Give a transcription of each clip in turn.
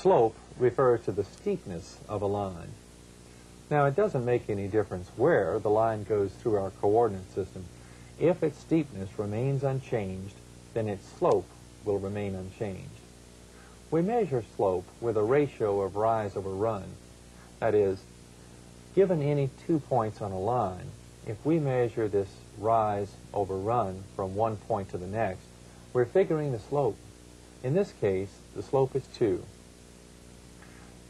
Slope refers to the steepness of a line. Now, it doesn't make any difference where the line goes through our coordinate system. If its steepness remains unchanged, then its slope will remain unchanged. We measure slope with a ratio of rise over run. That is, given any 2 points on a line, if we measure this rise over run from one point to the next, we're figuring the slope. In this case, the slope is 2.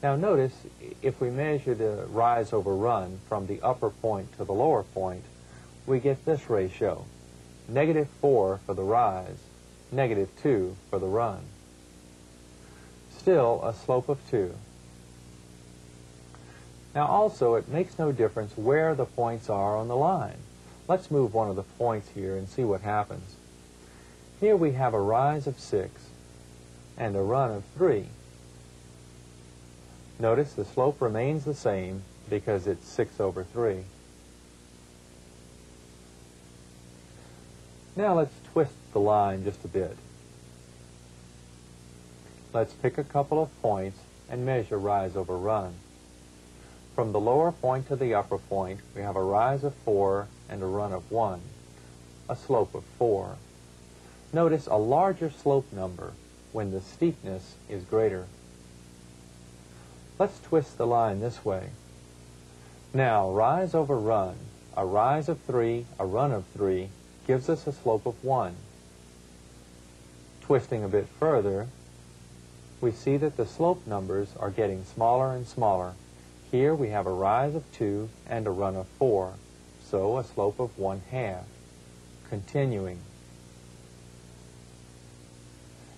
Now notice, if we measure the rise over run from the upper point to the lower point, we get this ratio: -4 for the rise, -2 for the run. Still a slope of 2. Now also, it makes no difference where the points are on the line. Let's move one of the points here and see what happens. Here we have a rise of 6 and a run of 3. Notice the slope remains the same because it's 6 over 3. Now let's twist the line just a bit. Let's pick a couple of points and measure rise over run. From the lower point to the upper point, we have a rise of 4 and a run of 1, a slope of 4. Notice a larger slope number when the steepness is greater. Let's twist the line this way. Now, rise over run, a rise of 3, a run of 3, gives us a slope of 1. Twisting a bit further, we see that the slope numbers are getting smaller and smaller. Here we have a rise of 2 and a run of 4, so a slope of 1/2. Continuing.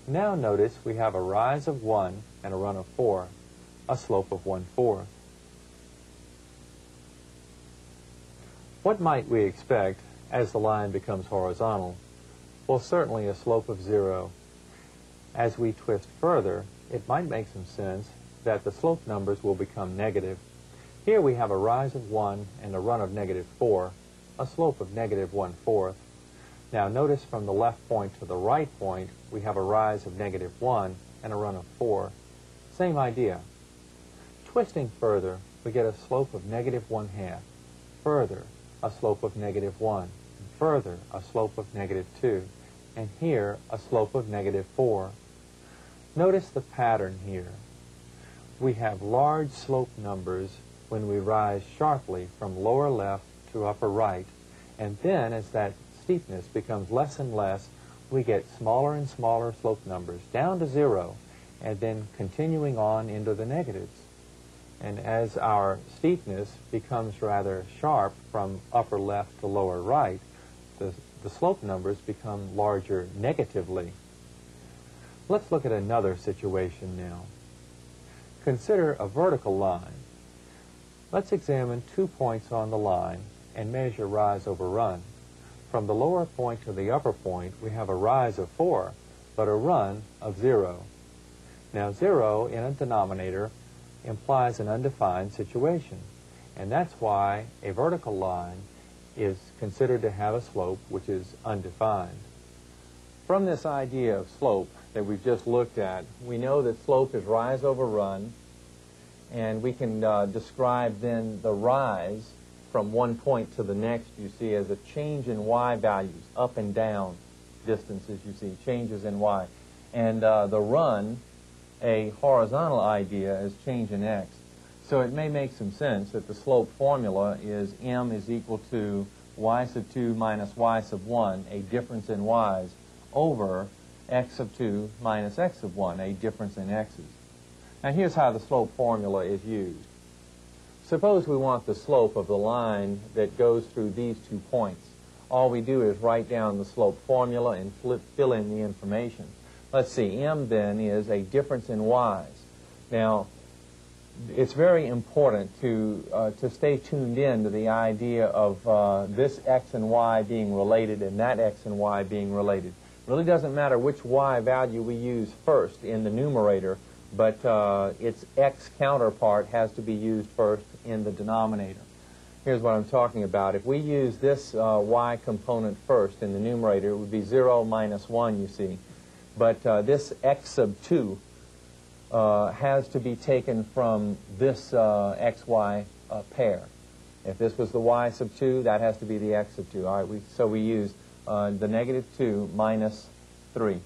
Now notice we have a rise of 1 and a run of 4, a slope of 1/4. What might we expect as the line becomes horizontal? Well, certainly a slope of 0. As we twist further, it might make some sense that the slope numbers will become negative. Here we have a rise of 1 and a run of -4, a slope of -1/4. Now notice from the left point to the right point, we have a rise of -1 and a run of 4. Same idea. Twisting further, we get a slope of -1/2. Further, a slope of -1. And further, a slope of -2. And here, a slope of -4. Notice the pattern here. We have large slope numbers when we rise sharply from lower left to upper right, and then as that steepness becomes less and less, we get smaller and smaller slope numbers down to 0, and then continuing on into the negatives. And as our steepness becomes rather sharp from upper left to lower right, the slope numbers become larger negatively. Let's look at another situation now. Consider a vertical line. Let's examine 2 points on the line and measure rise over run. From the lower point to the upper point, we have a rise of 4, but a run of 0. Now 0 in a denominator implies an undefined situation, and that's why a vertical line is considered to have a slope which is undefined. From this idea of slope that we've just looked at, we know that slope is rise over run, and we can describe then the rise from one point to the next, you see, as a change in y values, up and down distances, you see, changes in y. And the run, a horizontal idea, is change in x. So it may make some sense that the slope formula is m is equal to y sub 2 minus y sub 1, a difference in y's, over x sub 2 minus x sub 1, a difference in x's. Now here's how the slope formula is used. Suppose we want the slope of the line that goes through these 2 points. All we do is write down the slope formula and fill in the information. Let's see, m then is a difference in y's. Now, it's very important to stay tuned in to the idea of this x and y being related and that x and y being related. It really doesn't matter which y value we use first in the numerator, but its x counterpart has to be used first in the denominator. Here's what I'm talking about. If we use this y component first in the numerator, it would be 0 minus 1, you see. But this x sub 2 has to be taken from this xy pair. If this was the y sub 2, that has to be the x sub 2. All right, so we use the negative 2 minus 3.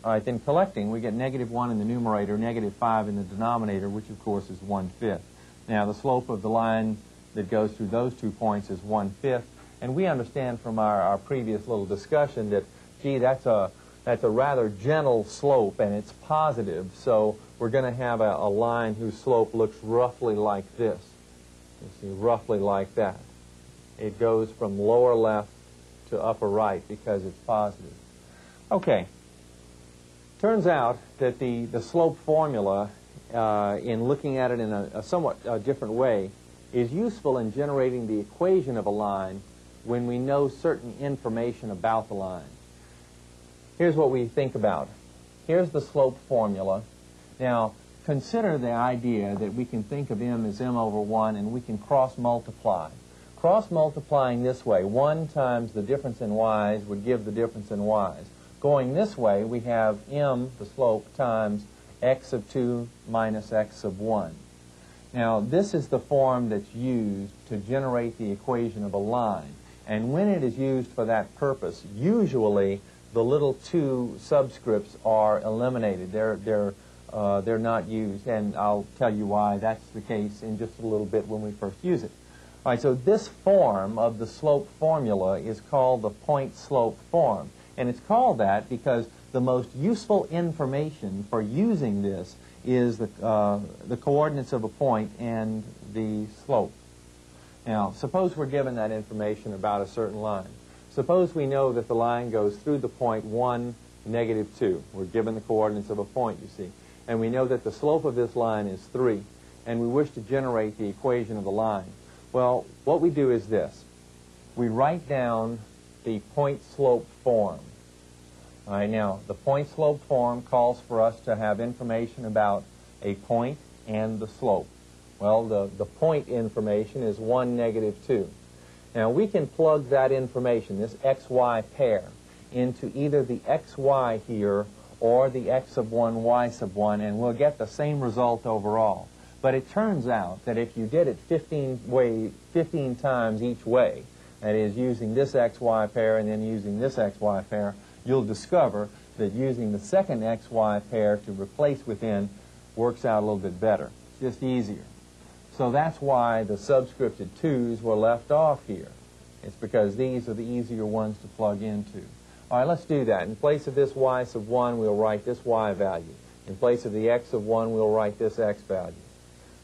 All right, then collecting, we get negative 1 in the numerator, negative 5 in the denominator, which of course is 1/5. Now, the slope of the line that goes through those 2 points is 1/5. And we understand from our previous little discussion that, gee, that's a rather gentle slope, and it's positive. So we're going to have a line whose slope looks roughly like this. You see, roughly like that. It goes from lower left to upper right because it's positive. Okay. Turns out that the slope formula, in looking at it in a somewhat different way, is useful in generating the equation of a line when we know certain information about the line. Here's what we think about. Here's the slope formula. Now, consider the idea that we can think of m as m over 1, and we can cross-multiply. Cross-multiplying this way, 1 times the difference in y's would give the difference in y's. Going this way, we have m, the slope, times x sub 2 minus x sub 1. Now, this is the form that's used to generate the equation of a line. And when it is used for that purpose, usually the little 2 subscripts are eliminated. They're not used, and I'll tell you why that's the case in just a little bit when we first use it. All right, so this form of the slope formula is called the point slope form. And it's called that because the most useful information for using this is the coordinates of a point and the slope. Now, suppose we're given that information about a certain line. Suppose we know that the line goes through the point 1, negative 2. We're given the coordinates of a point, you see. And we know that the slope of this line is 3. And we wish to generate the equation of the line. Well, what we do is this. We write down the point slope form. All right, now, the point slope form calls for us to have information about a point and the slope. Well, the point information is 1, negative 2. Now, we can plug that information, this xy pair, into either the xy here or the x sub 1, y sub 1, and we'll get the same result overall. But it turns out that if you did it 15 times each way, that is, using this xy pair and then using this xy pair, you'll discover that using the second xy pair to replace within works out a little bit better. It's just easier. So that's why the subscripted 2's were left off here. It's because these are the easier ones to plug into. All right, let's do that. In place of this y sub 1, we'll write this y value. In place of the x sub 1, we'll write this x value.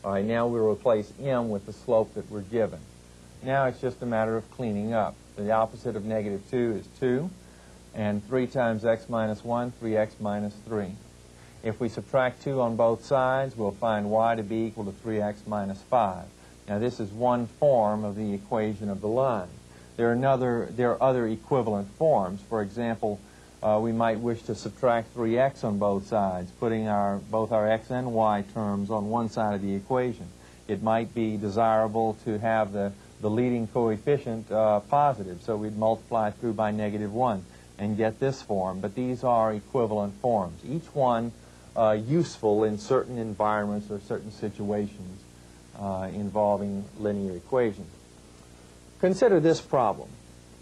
All right, now we'll replace m with the slope that we're given. Now it's just a matter of cleaning up. The opposite of negative 2 is 2. And 3 times x minus 1, 3x minus 3. If we subtract 2 on both sides, we'll find y to be equal to 3x minus 5. Now, this is one form of the equation of the line. There are other equivalent forms. For example, we might wish to subtract 3x on both sides, putting both our x and y terms on one side of the equation. It might be desirable to have the leading coefficient positive, so we'd multiply through by negative 1 and get this form. But these are equivalent forms, each one useful in certain environments or certain situations involving linear equations. Consider this problem.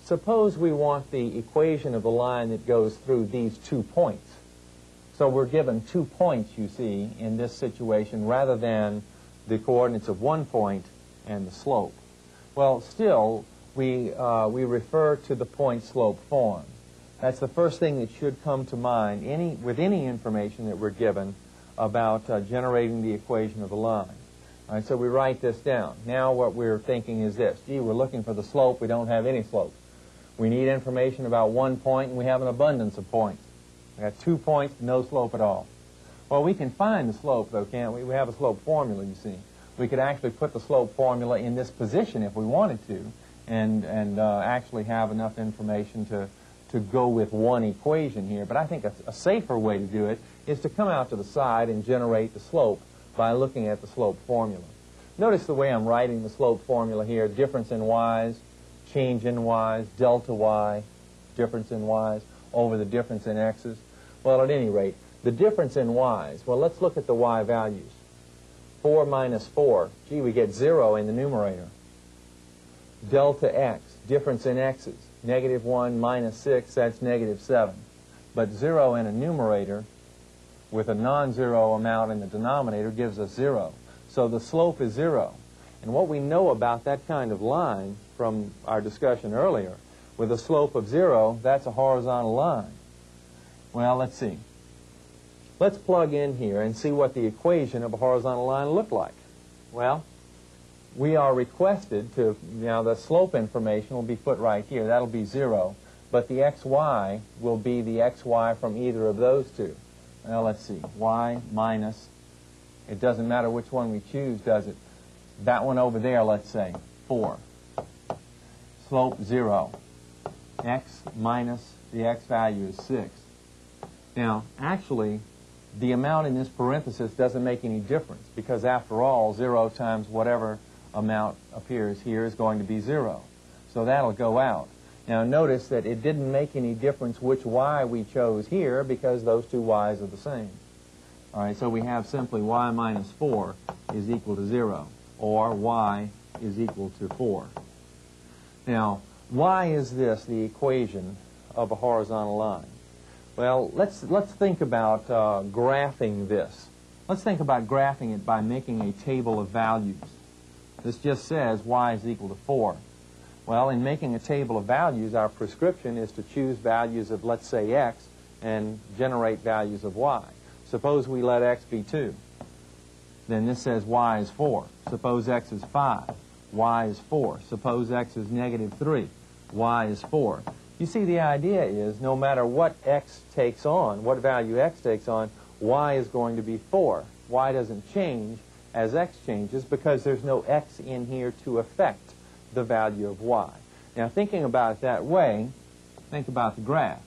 Suppose we want the equation of the line that goes through these 2 points. So we're given 2 points, you see, in this situation, rather than the coordinates of 1 point and the slope. Well, still, we refer to the point slope form. That's the first thing that should come to mind with any information that we're given about generating the equation of the line. All right, so we write this down. Now what we're thinking is this. Gee, we're looking for the slope. We don't have any slope. We need information about 1 point, and we have an abundance of points. We got 2 points, no slope at all. Well, we can find the slope, though, can't we? We have a slope formula, you see. We could actually put the slope formula in this position if we wanted to, and actually have enough information to go with one equation here. But I think a safer way to do it is to come out to the side and generate the slope by looking at the slope formula. Notice the way I'm writing the slope formula here. Difference in y's, change in y's, delta y, difference in y's, over the difference in x's. Well, at any rate, The difference in y's, well, let's look at the y values. 4 minus 4, gee, we get 0 in the numerator. Delta x, difference in x's, negative 1 minus 6, that's negative 7. But 0 in a numerator with a non-zero amount in the denominator gives us 0. So the slope is 0. And what we know about that kind of line from our discussion earlier, with a slope of 0, that's a horizontal line. Well, let's see. Let's plug in here and see what the equation of a horizontal line looked like. Well, we are requested to, now the slope information will be put right here. That'll be 0. But the xy will be the xy from either of those two. Well, let's see. Y minus, it doesn't matter which one we choose, does it? That one over there, let's say, 4. Slope 0. X minus the x value is 6. Now, actually, the amount in this parenthesis doesn't make any difference because, after all, 0 times whatever amount appears here is going to be 0. So that'll go out. Now, notice that it didn't make any difference which y we chose here because those two y's are the same. All right, so we have simply y minus 4 is equal to 0, or y is equal to 4. Now, why is this the equation of a horizontal line? Well, let's think about graphing this. Let's think about graphing it by making a table of values. This just says y is equal to 4. Well, in making a table of values, our prescription is to choose values of, let's say, x and generate values of y. Suppose we let x be 2. Then this says y is 4. Suppose x is 5. Y is 4. Suppose x is negative 3. Y is 4. You see, the idea is no matter what x takes on, what value x takes on, y is going to be 4. Y doesn't change as x changes because there's no x in here to affect the value of y. Now, thinking about it that way, think about the graph.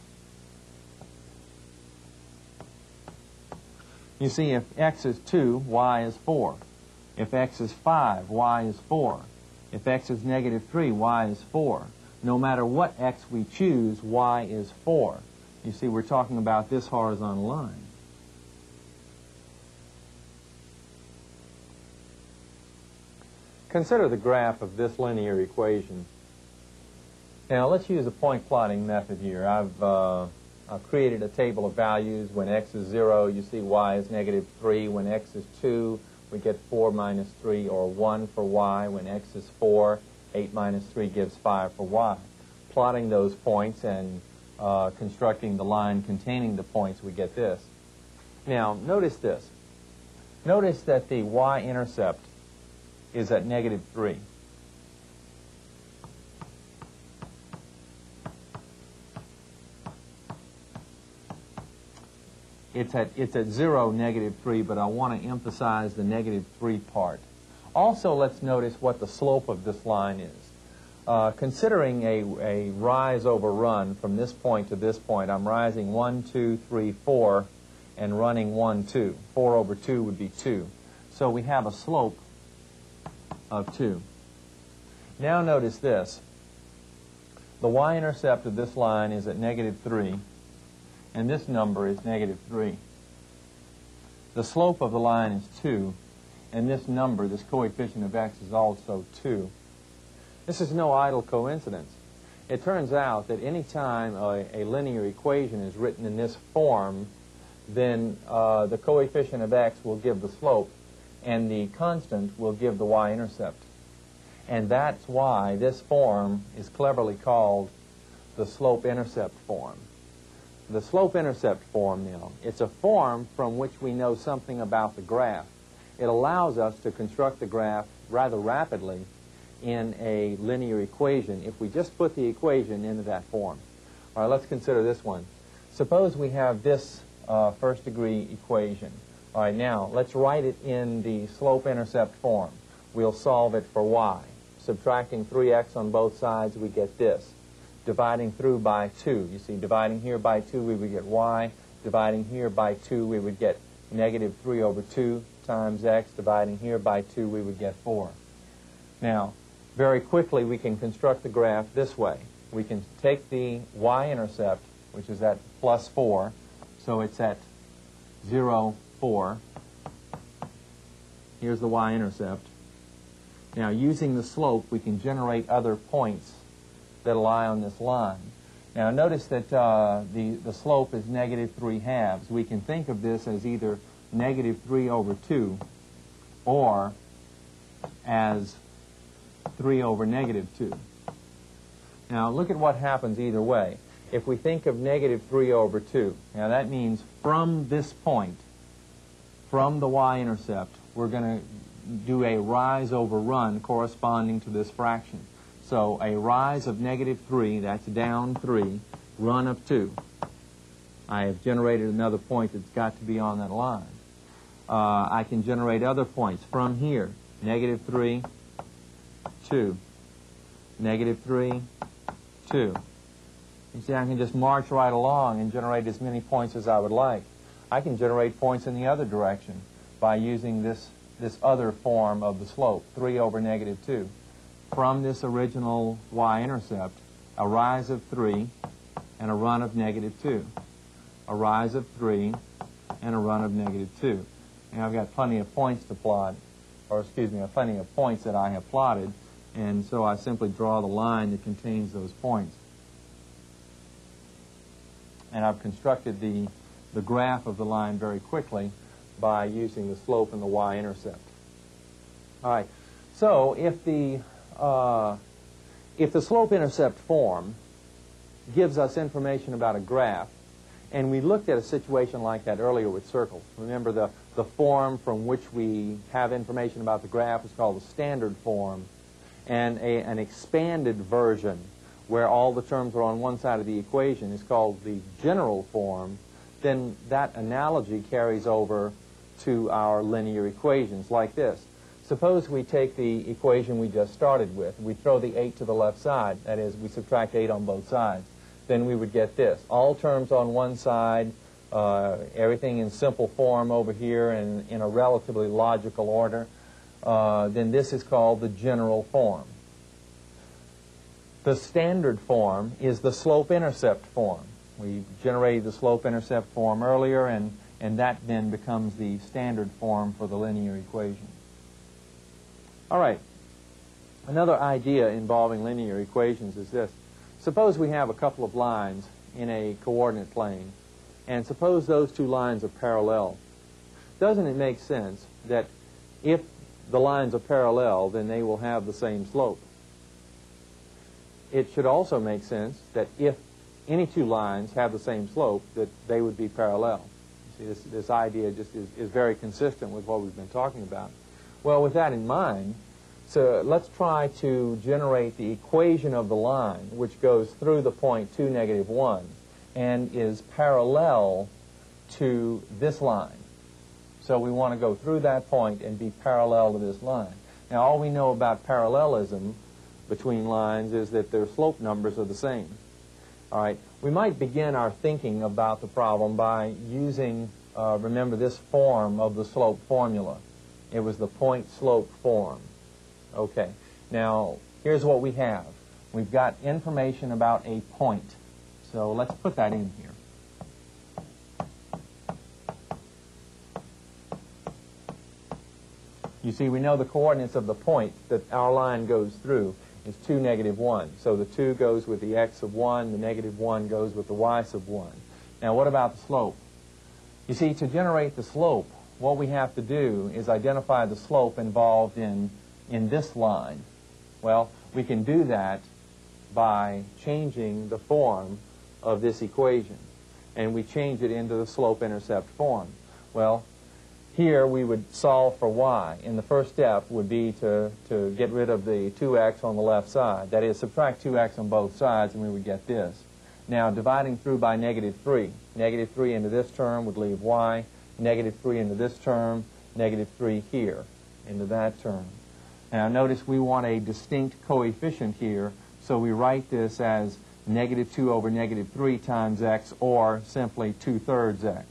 You see, if x is 2, y is 4. If x is 5, y is 4. If x is negative 3, y is 4. No matter what x we choose, y is 4. You see, we're talking about this horizontal line. Consider the graph of this linear equation. Now, let's use a point plotting method here. I've created a table of values. When x is 0, you see y is negative 3. When x is 2, we get 4 minus 3, or 1 for y. When x is 4, 8 minus 3 gives 5 for y. Plotting those points and constructing the line containing the points, we get this. Now, notice this. Notice that the y-intercept is at negative 3. It's at 0, negative 3, but I want to emphasize the negative 3 part. Also, let's notice what the slope of this line is. Considering a rise over run from this point to this point, I'm rising 1, 2, 3, 4, and running 1, 2. 4 over 2 would be 2. So we have a slope of 2. Now notice this. The y-intercept of this line is at negative 3, and this number is negative 3. The slope of the line is 2, and this number, this coefficient of x, is also 2. This is no idle coincidence. It turns out that any time a linear equation is written in this form, then the coefficient of x will give the slope, and the constant will give the y-intercept. And that's why this form is cleverly called the slope-intercept form. The slope-intercept form, now, it's a form from which we know something about the graph. It allows us to construct the graph rather rapidly in a linear equation if we just put the equation into that form. All right, let's consider this one. Suppose we have this first-degree equation. All right, now, let's write it in the slope-intercept form. We'll solve it for y. Subtracting 3x on both sides, we get this. Dividing through by 2. You see, dividing here by 2, we would get y. Dividing here by 2, we would get negative 3 over 2 times x. Dividing here by 2, we would get 4. Now, very quickly, we can construct the graph this way. We can take the y-intercept, which is at plus 4, so it's at 0, 4. Here's the y-intercept. Now, using the slope, we can generate other points that lie on this line. Now, notice that the slope is negative 3/2. We can think of this as either negative 3 over 2 or as 3 over negative 2. Now, look at what happens either way. If we think of negative 3 over 2, now that means from this point, from the y-intercept, we're going to do a rise over run corresponding to this fraction. So a rise of negative 3, that's down 3, run of 2. I have generated another point that's got to be on that line. I can generate other points from here. Negative 3, 2. Negative 3, 2. You see, I can just march right along and generate as many points as I would like. I can generate points in the other direction by using this other form of the slope, 3 over negative 2. From this original y-intercept, a rise of 3 and a run of negative 2. A rise of 3 and a run of negative 2. Now I've got plenty of points to plot, or excuse me, plenty of points that I have plotted, and so I simply draw the line that contains those points. And I've constructed the graph of the line very quickly by using the slope and the y-intercept. All right, so if the slope-intercept form gives us information about a graph, and we looked at a situation like that earlier with circles. Remember, the form from which we have information about the graph is called the standard form, and an expanded version where all the terms are on one side of the equation is called the general form. Then that analogy carries over to our linear equations like this. Suppose we take the equation we just started with. We throw the 8 to the left side. That is, we subtract 8 on both sides. Then we would get this. All terms on one side, everything in simple form over here and in a relatively logical order. Then this is called the general form. The standard form is the slope-intercept form. We generated the slope-intercept form earlier, and that then becomes the standard form for the linear equation. All right. Another idea involving linear equations is this. Suppose we have a couple of lines in a coordinate plane, and suppose those two lines are parallel. Doesn't it make sense that if the lines are parallel, then they will have the same slope? It should also make sense that if any two lines have the same slope, that they would be parallel. See, this idea just is very consistent with what we've been talking about. Well, with that in mind, so let's try to generate the equation of the line, which goes through the point 2, negative 1, and is parallel to this line. So we want to go through that point and be parallel to this line. Now, all we know about parallelism between lines is that their slope numbers are the same. All right, we might begin our thinking about the problem by using, remember, this form of the slope formula. It was the point-slope form. Okay, now here's what we have. We've got information about a point. So let's put that in here. You see, we know the coordinates of the point that our line goes through is 2, negative 1. So the 2 goes with the x of 1, the negative 1 goes with the y sub 1. Now what about the slope? You see, to generate the slope, what we have to do is identify the slope involved in this line. Well, we can do that by changing the form of this equation, and we change it into the slope-intercept form. Well, here we would solve for y, and the first step would be to get rid of the 2x on the left side. That is, subtract 2x on both sides, and we would get this. Now, dividing through by negative 3. Negative 3 into this term would leave y. Negative 3 into this term. Negative 3 here into that term. Now, notice we want a distinct coefficient here, so we write this as negative 2 over negative 3 times x, or simply 2/3 x.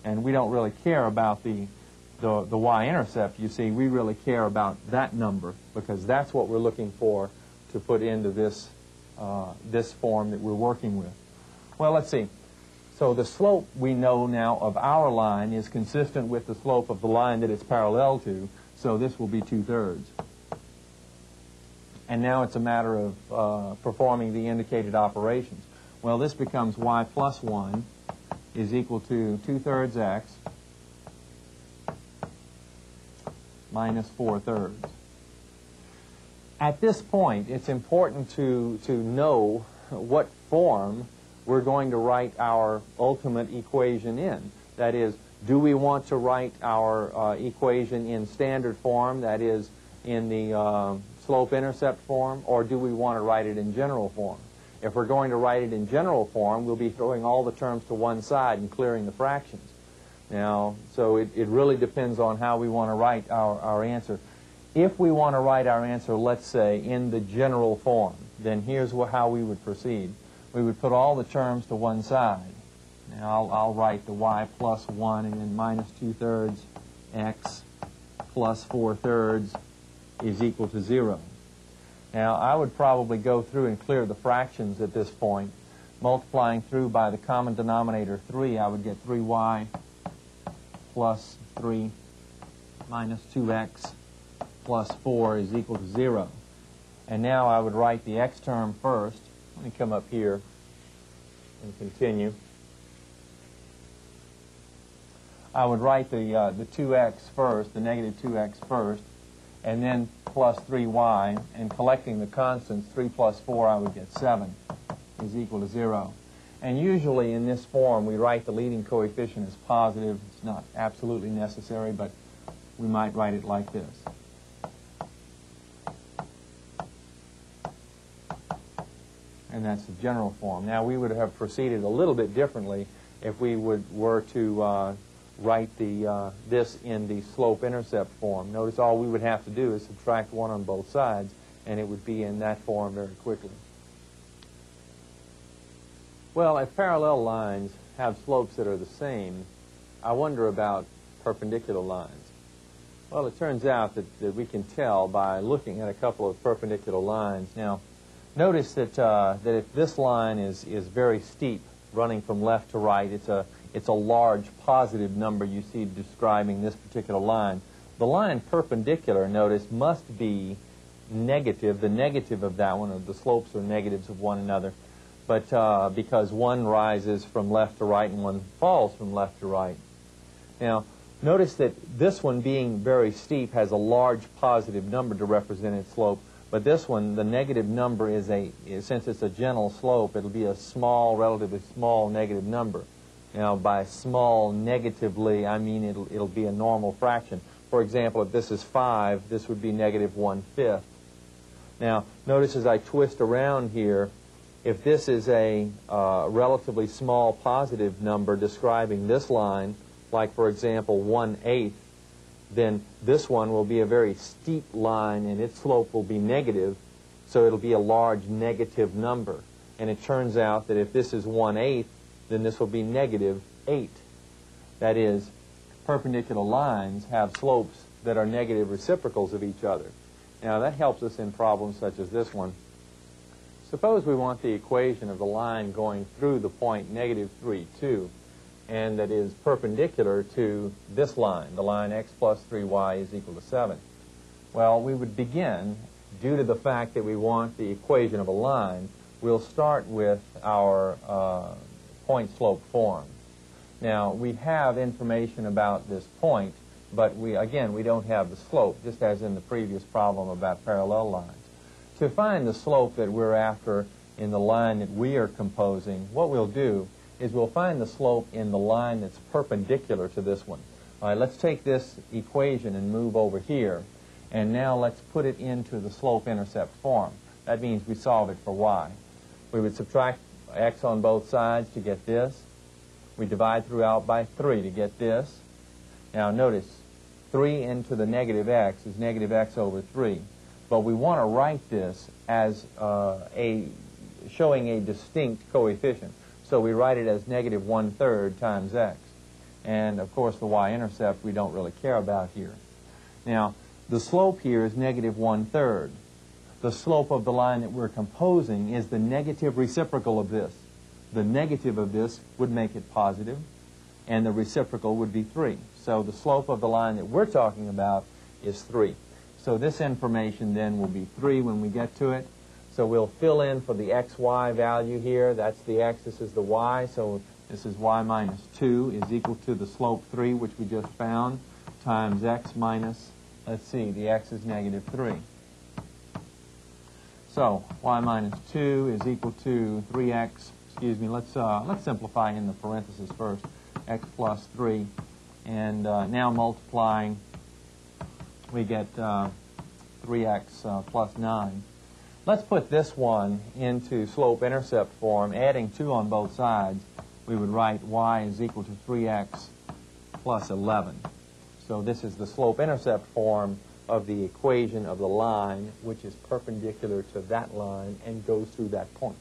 And we don't really care about the y-intercept, you see. We really care about that number, because that's what we're looking for to put into this, this form that we're working with. Well, let's see. So the slope we know now of our line is consistent with the slope of the line that it's parallel to, so this will be 2/3. And now it's a matter of performing the indicated operations. Well, this becomes y plus 1 is equal to 2/3 x minus 4/3. At this point, it's important to know what form we're going to write our ultimate equation in. That is, do we want to write our equation in standard form, that is, in the slope-intercept form, or do we want to write it in general form? If we're going to write it in general form, we'll be throwing all the terms to one side and clearing the fractions. Now, so it really depends on how we want to write our answer. If we want to write our answer, let's say, in the general form, then here's how we would proceed. We would put all the terms to one side. Now, I'll write the y plus 1 and then minus 2/3 x plus 4/3 is equal to 0. Now, I would probably go through and clear the fractions at this point. Multiplying through by the common denominator 3, I would get 3y plus 3 minus 2x plus 4 is equal to 0. And now I would write the x term first. Let me come up here and continue. I would write the 2x first, the negative 2x first, and then plus 3y, and collecting the constants, 3 plus 4, I would get 7 is equal to 0. And usually in this form, we write the leading coefficient as positive. It's not absolutely necessary, but we might write it like this. And that's the general form. Now, we would have proceeded a little bit differently if we were to write this in the slope-intercept form. Notice all we would have to do is subtract 1 on both sides, and it would be in that form very quickly. Well, if parallel lines have slopes that are the same, I wonder about perpendicular lines. Well, it turns out that we can tell by looking at a couple of perpendicular lines. Now, notice that if this line is very steep, running from left to right, it's a large positive number you see describing this particular line. The line perpendicular, notice, must be negative, the negative of that one, or the slopes are negatives of one another, but because one rises from left to right and one falls from left to right. Now, notice that this one being very steep has a large positive number to represent its slope, but this one, the negative number since it's a gentle slope, it'll be a small, relatively small negative number. Now, by small negatively, I mean it'll be a normal fraction. For example, if this is 5, this would be negative 1/5. Now, notice as I twist around here, if this is a relatively small positive number describing this line, like, for example, 1/8, then this one will be a very steep line and its slope will be negative, so it'll be a large negative number. And it turns out that if this is 1/8, then this will be negative 8. That is, perpendicular lines have slopes that are negative reciprocals of each other. Now, that helps us in problems such as this one. Suppose we want the equation of the line going through the point negative 3, 2, and that is perpendicular to this line, the line x plus 3y is equal to 7. Well, we would begin, due to the fact that we want the equation of a line, we'll start with our point-slope form. Now, we have information about this point, but we don't have the slope, just as in the previous problem about parallel lines. To find the slope that we're after in the line that we are composing, what we'll do is we'll find the slope in the line that's perpendicular to this one. All right, let's take this equation and move over here, and now let's put it into the slope-intercept form. That means we solve it for y. We would subtract x on both sides to get this. We divide throughout by 3 to get this. Now notice, 3 into the negative x is negative x over 3. But we want to write this as showing a distinct coefficient. So we write it as negative 1/3 times x. And, of course, the y-intercept we don't really care about here. Now, the slope here is negative 1/3. The slope of the line that we're composing is the negative reciprocal of this. The negative of this would make it positive, and the reciprocal would be 3. So the slope of the line that we're talking about is 3. So this information then will be 3 when we get to it. So we'll fill in for the xy value here. That's the x, this is the y. So this is y minus 2 is equal to the slope 3, which we just found, times x minus, let's see, the x is negative 3. So y minus 2 is equal to 3x, excuse me, let's simplify in the parentheses first, x plus 3. And now multiplying, we get 3x plus 9. Let's put this one into slope-intercept form, adding 2 on both sides. We would write y is equal to 3x plus 11. So this is the slope-intercept form of the equation of the line, which is perpendicular to that line and goes through that point.